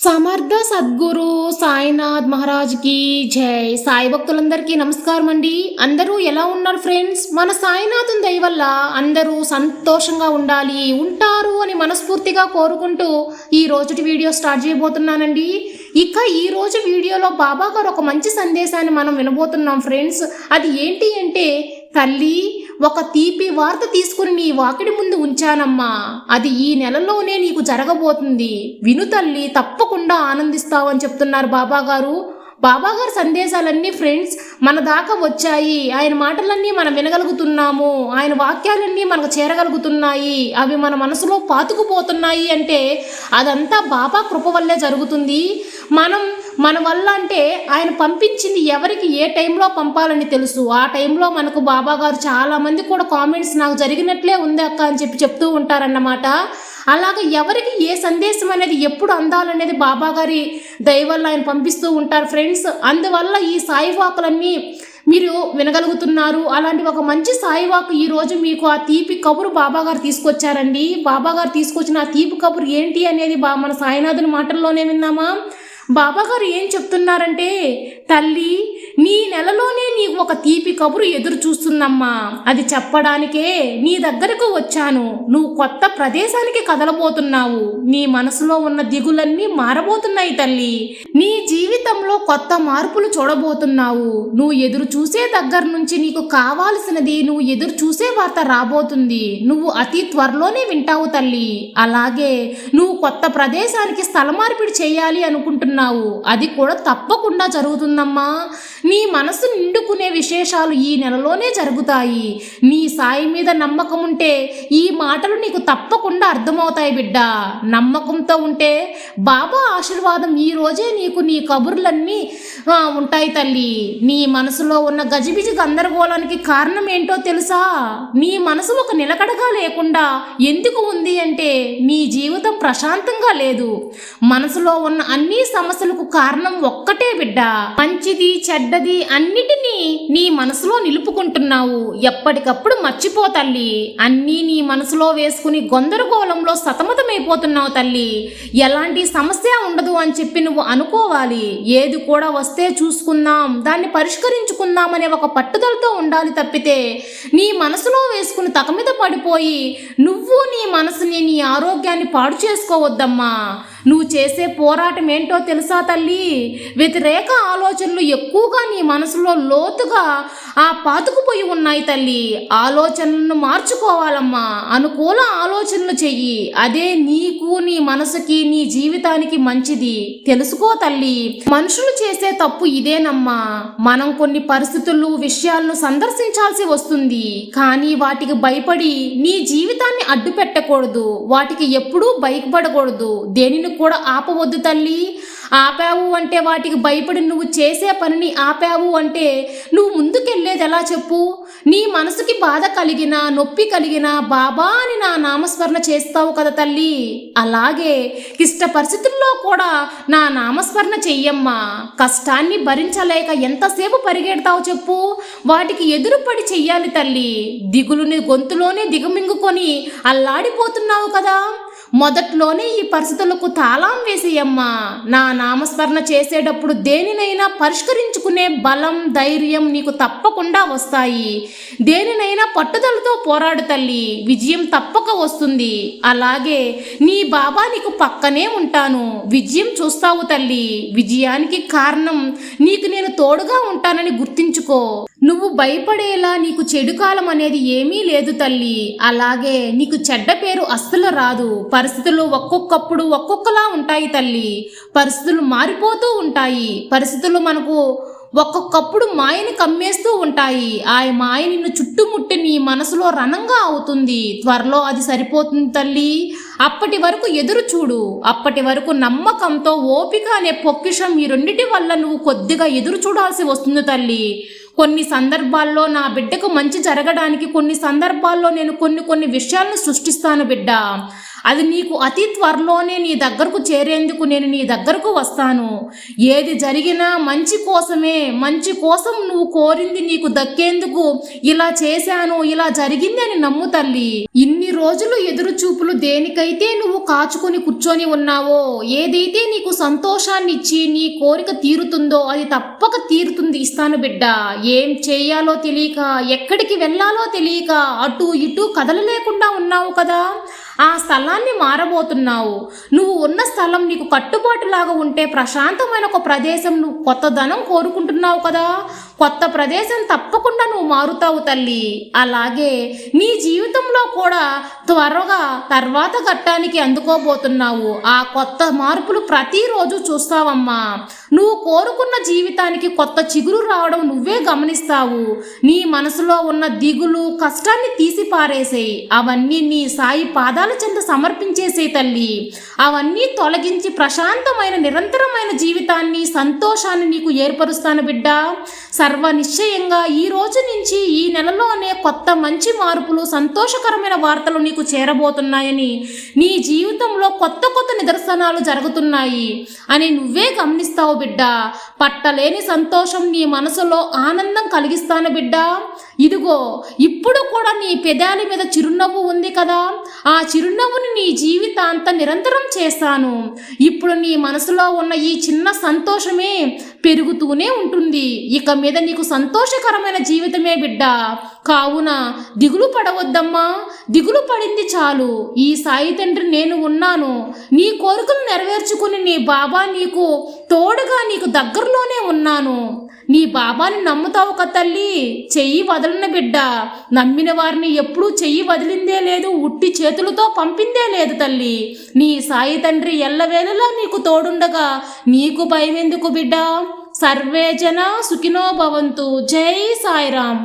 సమర్థ సద్గురు సాయినాథ్ మహారాజ్కి జై. సాయి భక్తులందరికీ నమస్కారం అండి. అందరూ ఎలా ఉన్నారు ఫ్రెండ్స్? మన సాయినాథుని దయ వల్ల అందరూ సంతోషంగా ఉంటారు అని మనస్ఫూర్తిగా కోరుకుంటూ ఈ రోజుటి వీడియో స్టార్ట్ చేయబోతున్నానండి. ఇక ఈ రోజు వీడియోలో బాబా గారు ఒక మంచి సందేశాన్ని మనం వినబోతున్నాం ఫ్రెండ్స్. అది ఏంటి అంటే, తల్లి, ఒక తీపి వార్త తీసుకుని నీ వాకిడి ముందు ఉంచానమ్మా. అది ఈ నెలలోనే నీకు జరగబోతుంది. విను తల్లి, తప్పకుండా ఆనందిస్తావని చెప్తున్నారు బాబాగారు. బాబాగారు సందేశాలన్నీ ఫ్రెండ్స్ మన దాకా వచ్చాయి. ఆయన మాటలన్నీ మనం వినగలుగుతున్నాము. ఆయన వాక్యాలన్నీ మనకు చేరగలుగుతున్నాయి. అవి మన మనసులో పాతుకుపోతున్నాయి అంటే అదంతా బాబా కృప వల్లే జరుగుతుంది. మన వల్ల అంటే ఆయన పంపించింది ఎవరికి ఏ టైంలో పంపాలని తెలుసు. ఆ టైంలో మనకు బాబా గారు చాలామంది కూడా కామెంట్స్ నాకు జరిగినట్లే ఉంది అక్క అని చెప్తూ ఉంటారన్నమాట. అలాగే ఎవరికి ఏ సందేశం అనేది ఎప్పుడు అందాలనేది బాబా గారి దయ వల్ల ఆయన పంపిస్తూ ఉంటారు ఫ్రెండ్స్. అందువల్ల ఈ సాయి వాకులన్నీ మీరు వినగలుగుతున్నారు. అలాంటి ఒక మంచి సాయివాకు ఈరోజు మీకు ఆ తీపి కబురు బాబాగారు తీసుకొచ్చారండి. బాబాగారు తీసుకొచ్చిన ఆ తీపి కబురు ఏంటి అనేది మన సాయినాథుని మాటల్లోనే విన్నామా. బాబాగారు ఏం చెప్తున్నారంటే, తల్లి, నీ నెలలోనే నీకు ఒక తీపి కబురు ఎదురు చూస్తుందమ్మా. అది చెప్పడానికే నీ దగ్గరకు వచ్చాను. నువ్వు కొత్త ప్రదేశానికి కదలబోతున్నావు. నీ మనసులో ఉన్న దిగులన్నీ మారబోతున్నాయి తల్లి. నీ జీవితంలో కొత్త మార్పులు చూడబోతున్నావు. నువ్వు ఎదురు చూసే దగ్గర నుంచి నీకు కావాల్సినది, నువ్వు ఎదురు చూసే వార్త రాబోతుంది. నువ్వు అతి త్వరలోనే వింటావు తల్లి. అలాగే నువ్వు కొత్త ప్రదేశానికి స్థల మార్పిడి చేయాలి అనుకుంటున్నావు. అది కూడా తప్పకుండా జరుగుతుందమ్మా. నీ మనసు నిండుకునే విశేషాలు ఈ నెలలోనే జరుగుతాయి. నీ సాయి మీద నమ్మకం ఉంటే ఈ మాటలు నీకు తప్పకుండా అర్థమవుతాయి బిడ్డ. నమ్మకంతో ఉంటే బాబా ఆశీర్వాదం ఈ రోజే నీకు నీ కబుర్లన్నీ ఉంటాయి తల్లి. నీ మనసులో ఉన్న గజిబిజి గందరగోళానికి కారణం ఏంటో తెలుసా? నీ మనసు ఒక నిలకడగా లేకుండా ఎందుకు ఉంది అంటే, నీ జీవితం ప్రశాంతంగా లేదు. మనసులో ఉన్న అన్ని సమస్యలకు కారణం ఒక్కటే బిడ్డ. మంచిది చెడ్డది అన్నిటినీ నీ మనసులో నిలుపుకుంటున్నావు. ఎప్పటికప్పుడు మర్చిపో తల్లి. అన్నీ నీ మనసులో వేసుకుని గందరగోళంలో సతమతమైపోతున్నావు తల్లి. ఎలాంటి సమస్య ఉండదు అని చెప్పి నువ్వు అనుకోవాలి. ఏది కూడా వస్తే చూసుకుందాం, దాన్ని పరిష్కరించుకుందాం అనే ఒక పట్టుదలతో ఉండాలి తప్పితే నీ మనసులో వేసుకుని తకమిద పడిపోయి నువ్వు నీ మనసుని, నీ ఆరోగ్యాన్ని పాడు చేసుకోవద్దమ్మా. నువ్వు చేసే పోరాటం ఏంటో తెలుసా తల్లి? వ్యతిరేక ఆలోచనలు ఎక్కువగా నీ మనసులో లోతుగా పాతుకుపోయి ఉన్నాయి తల్లి. ఆలోచనలను మార్చుకోవాలమ్మా. అనుకూల ఆలోచనలు చెయ్యి. అదే నీకు, నీ మనసుకి, నీ జీవితానికి మంచిది. తెలుసుకో తల్లి. మనుషులు చేసే తప్పు ఇదేనమ్మా. మనం కొన్ని పరిస్థితులు, విషయాలను సందర్శించాల్సి వస్తుంది. కానీ వాటికి భయపడి నీ జీవితాన్ని అడ్డు పెట్టకూడదు. వాటికి ఎప్పుడూ భయపడకూడదు. దేనిని కూడా ఆపవద్దు తల్లి. ఆపావు అంటే, వాటికి భయపడి నువ్వు చేసే పనిని ఆపావు అంటే నువ్వు ముందుకెళ్ళేది ఎలా చెప్పు? నీ మనసుకి బాధ కలిగినా, నొప్పి కలిగినా బాబా అని నా నామస్మరణ చేస్తావు కదా తల్లి. అలాగే క్లిష్ట పరిస్థితుల్లో కూడా నా నామస్మరణ చెయ్యమ్మా. కష్టాన్ని భరించలేక ఎంతసేపు పరిగెడతావు చెప్పు? వాటికి ఎదురుపడి చెయ్యాలి తల్లి. దిగులుని గొంతులోనే దిగమింగుకొని అల్లాడిపోతున్నావు కదా. మొదట్లోనే ఈ పరిస్థితులకు తాళం వేసేయమ్మా. నా నామస్మరణ చేసేటప్పుడు దేనినైనా పరిష్కరించుకునే బలం, ధైర్యం నీకు తప్పకుండా వస్తాయి. దేనినైనా పట్టుదలతో పోరాడు తల్లి. విజయం తప్పక వస్తుంది. అలాగే నీ బాబా నీకు పక్కనే ఉంటాను. విజయం చూస్తావు తల్లి. విజయానికి కారణం నీకు నేను తోడుగా ఉంటానని గుర్తించుకో. నువ్వు భయపడేలా నీకు చెడు కాలం అనేది ఏమీ లేదు తల్లి. అలాగే నీకు చెడ్డ పేరు అస్సలు రాదు. పరిస్థితులు ఒక్కొక్కప్పుడు ఒక్కొక్కలా ఉంటాయి తల్లి. పరిస్థితులు మారిపోతూ ఉంటాయి. పరిస్థితులు మనకు ఒక్కొక్కప్పుడు మాయని కమ్మేస్తూ ఉంటాయి. ఆ మాయ నిన్ను చుట్టుముట్టి నీ మనసులో రణంగా అవుతుంది. త్వరలో అది సరిపోతుంది తల్లి. అప్పటి వరకు ఎదురు చూడు. అప్పటి వరకు నమ్మకంతో, ఓపిక అనే పొక్కిషం ఈ రెండిటి వల్ల నువ్వు కొద్దిగా ఎదురు చూడాల్సి వస్తుంది తల్లి. కొన్ని సందర్భాల్లో నా బిడ్డకు మంచి జరగడానికి కొన్ని సందర్భాల్లో నేను కొన్ని విషయాలను సృష్టిస్తాను బిడ్డ. అది నీకు అతి త్వరలోనే నీ దగ్గరకు చేరేందుకు నేను నీ దగ్గరకు వస్తాను. ఏది జరిగినా మంచి కోసమే, మంచి కోసం నువ్వు కోరింది నీకు దక్కేందుకు ఇలా చేశాను, ఇలా జరిగింది అని నమ్ము తల్లి. ఇన్ని రోజులు ఎదురు చూపులు దేనికైతే నువ్వు కాచుకొని కూర్చొని ఉన్నావో, ఏదైతే నీకు సంతోషాన్ని ఇచ్చి నీ కోరిక తీరుతుందో అది తప్పక తీరుతుంది. ఇస్తాను బిడ్డ. ఏం చేయాలో తెలియక, ఎక్కడికి వెళ్ళాలో తెలియక అటు ఇటు కదలలేకుండా ఉన్నావు కదా, ఆ స్థలాన్ని మారబోతున్నావు. నువ్వు ఉన్న స్థలం నీకు కట్టుబాటులాగా ఉంటే ప్రశాంతమైన ఒక ప్రదేశం, నువ్వు కొత్త ధనం కోరుకుంటున్నావు కదా, కొత్త ప్రదేశం తప్పకుండా నువ్వు మారుతావు తల్లి. అలాగే నీ జీవితంలో కూడా త్వరగా తర్వాత ఘట్టానికి అందుకోబోతున్నావు. ఆ కొత్త మార్పులు ప్రతిరోజు చూస్తావమ్మా. నువ్వు కోరుకున్న జీవితానికి కొత్త చిగురు రావడం నువ్వే గమనిస్తావు. నీ మనసులో ఉన్న దిగులు, కష్టాన్ని తీసి పారేసేయి. అవన్నీ నీ సాయి పాదాల చెంత సమర్పించేసే తల్లి. అవన్నీ తొలగించి ప్రశాంతమైన నిరంతరమైన జీవితాన్ని, సంతోషాన్ని నీకు ఏర్పరుస్తాను బిడ్డ. సర్వ నిశ్చయంగా ఈ రోజు నుంచి ఈ నెలలోనే కొత్త మంచి మార్పులు, సంతోషకరమైన వార్తలు నీకు చేరబోతున్నాయని, నీ జీవితంలో కొత్త కొత్త నిదర్శనాలు జరుగుతున్నాయి అని నువ్వే గమనిస్తావు బిడ్డ. పట్టలేని సంతోషం నీ మనసులో ఆనందం కలిగిస్తాను బిడ్డ. ఇదిగో ఇప్పుడు కూడా నీ పెదాల మీద చిరునవ్వు ఉంది కదా, ఆ చిరునవ్వుని నీ జీవితాంతం నిరంతరం చేస్తాను. ఇప్పుడు నీ మనసులో ఉన్న ఈ చిన్న సంతోషమే పెరుగుతూనే ఉంటుంది. ఇక మీద నీకు సంతోషకరమైన జీవితమే బిడ్డ. కావున దిగులు పడవద్దమ్మా. దిగులు పడింది చాలు. ఈ సాయి తండ్రి నేను ఉన్నాను. నీ కోరికలు నెరవేర్చుకుని నీ బాబా నీకు తోడుగా, నీకు దగ్గరలోనే ఉన్నాను. నీ బాబాని నమ్ముతావు కదా తల్లి. చెయ్యి వదలిన బిడ్డ. నమ్మిన వారిని ఎప్పుడూ చెయ్యి వదిలిందే లేదు, ఉట్టి చేతులతో పంపిందే లేదు తల్లి. నీ సాయి తండ్రి ఎల్లవేళలా నీకు తోడుండగా నీకు భయమెందుకు బిడ్డ. సర్వే జన సుఖినో భవంతు. జై సాయిరాం.